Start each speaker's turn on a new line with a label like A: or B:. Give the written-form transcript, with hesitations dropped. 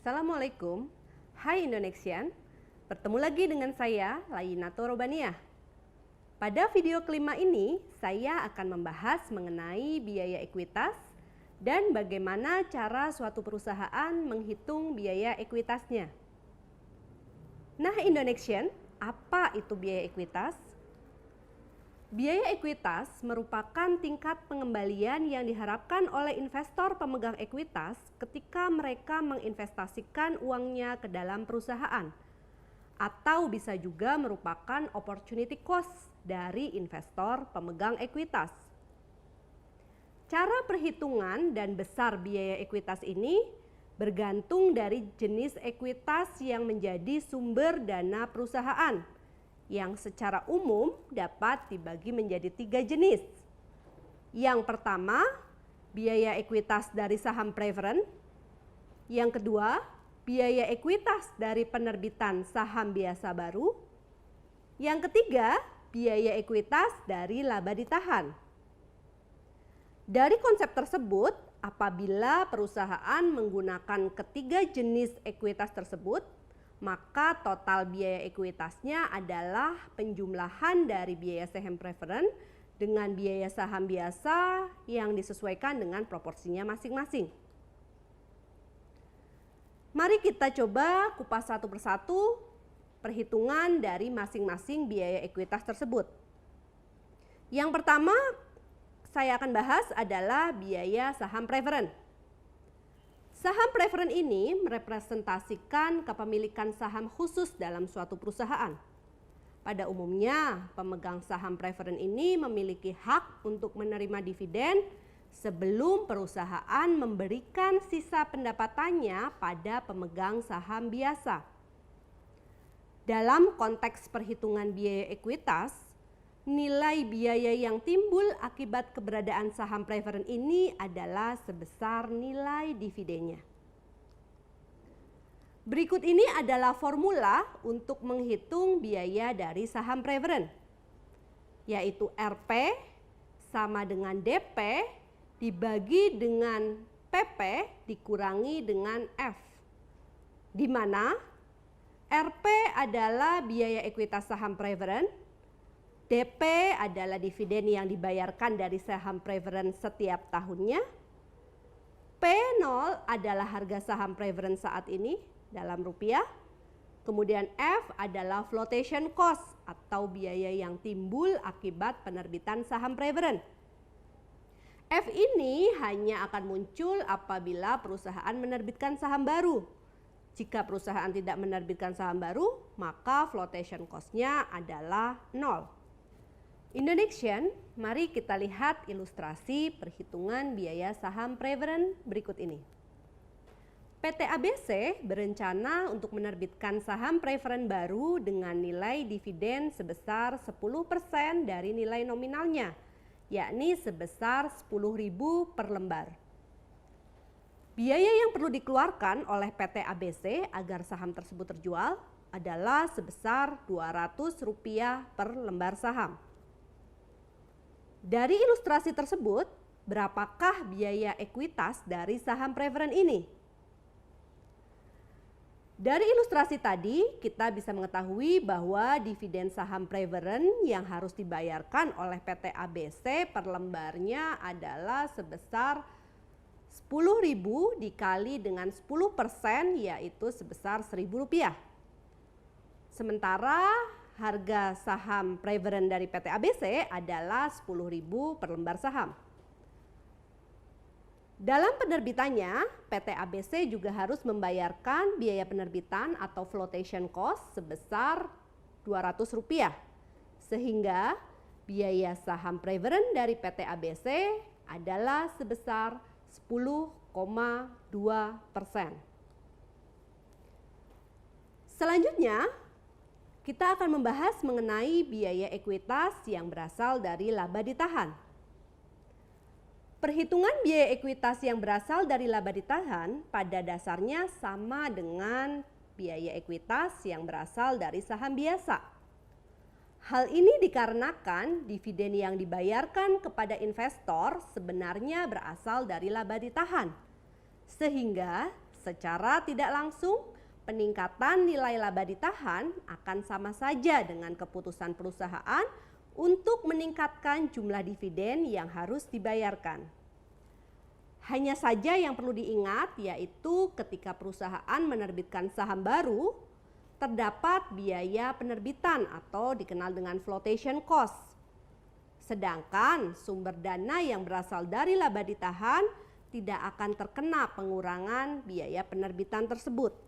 A: Assalamualaikum, hai Indonesian, bertemu lagi dengan saya Layinato Robaniah. Pada video kelima ini, saya akan membahas mengenai biaya ekuitas dan bagaimana cara suatu perusahaan menghitung biaya ekuitasnya. Nah Indonesian, apa itu biaya ekuitas? Biaya ekuitas merupakan tingkat pengembalian yang diharapkan oleh investor pemegang ekuitas ketika mereka menginvestasikan uangnya ke dalam perusahaan, atau bisa juga merupakan opportunity cost dari investor pemegang ekuitas. Cara perhitungan dan besar biaya ekuitas ini bergantung dari jenis ekuitas yang menjadi sumber dana perusahaan, yang secara umum dapat dibagi menjadi 3 jenis. Yang pertama, biaya ekuitas dari saham preferen. Yang kedua, biaya ekuitas dari penerbitan saham biasa baru. Yang ketiga, biaya ekuitas dari laba ditahan. Dari konsep tersebut, apabila perusahaan menggunakan ketiga jenis ekuitas tersebut, maka total biaya ekuitasnya adalah penjumlahan dari biaya saham preferen dengan biaya saham biasa yang disesuaikan dengan proporsinya masing-masing. Mari kita coba kupas satu persatu perhitungan dari masing-masing biaya ekuitas tersebut. Yang pertama saya akan bahas adalah biaya saham preferen. Saham preferen ini merepresentasikan kepemilikan saham khusus dalam suatu perusahaan. Pada umumnya, pemegang saham preferen ini memiliki hak untuk menerima dividen sebelum perusahaan memberikan sisa pendapatannya pada pemegang saham biasa. Dalam konteks perhitungan biaya ekuitas, nilai biaya yang timbul akibat keberadaan saham preferen ini adalah sebesar nilai dividennya. Berikut ini adalah formula untuk menghitung biaya dari saham preferen, yaitu RP sama dengan DP dibagi dengan PP dikurangi dengan F, di mana RP adalah biaya ekuitas saham preferen, DP adalah dividen yang dibayarkan dari saham preferen setiap tahunnya. P0 adalah harga saham preferen saat ini dalam rupiah. Kemudian F adalah flotation cost atau biaya yang timbul akibat penerbitan saham preferen. F ini hanya akan muncul apabila perusahaan menerbitkan saham baru. Jika perusahaan tidak menerbitkan saham baru, maka flotation cost-nya adalah 0. Indonesian, mari kita lihat ilustrasi perhitungan biaya saham preferen berikut ini. PT ABC berencana untuk menerbitkan saham preferen baru dengan nilai dividen sebesar 10% dari nilai nominalnya, yakni sebesar 10.000 per lembar. Biaya yang perlu dikeluarkan oleh PT ABC agar saham tersebut terjual adalah sebesar Rp200 per lembar saham. Dari ilustrasi tersebut, berapakah biaya ekuitas dari saham preferen ini? Dari ilustrasi tadi, kita bisa mengetahui bahwa dividen saham preferen yang harus dibayarkan oleh PT ABC per lembarnya adalah sebesar 10.000 dikali dengan 10%, yaitu sebesar Rp1.000. Sementara harga saham preferen dari PT ABC adalah 10.000 per lembar saham. Dalam penerbitannya, PT ABC juga harus membayarkan biaya penerbitan atau flotation cost sebesar Rp200, sehingga biaya saham preferen dari PT ABC adalah sebesar 10,2%. Selanjutnya, kita akan membahas mengenai biaya ekuitas yang berasal dari laba ditahan. Perhitungan biaya ekuitas yang berasal dari laba ditahan pada dasarnya sama dengan biaya ekuitas yang berasal dari saham biasa. Hal ini dikarenakan dividen yang dibayarkan kepada investor sebenarnya berasal dari laba ditahan. Sehingga secara tidak langsung peningkatan nilai laba ditahan akan sama saja dengan keputusan perusahaan untuk meningkatkan jumlah dividen yang harus dibayarkan. Hanya saja yang perlu diingat yaitu ketika perusahaan menerbitkan saham baru, terdapat biaya penerbitan atau dikenal dengan flotation cost. Sedangkan sumber dana yang berasal dari laba ditahan tidak akan terkena pengurangan biaya penerbitan tersebut.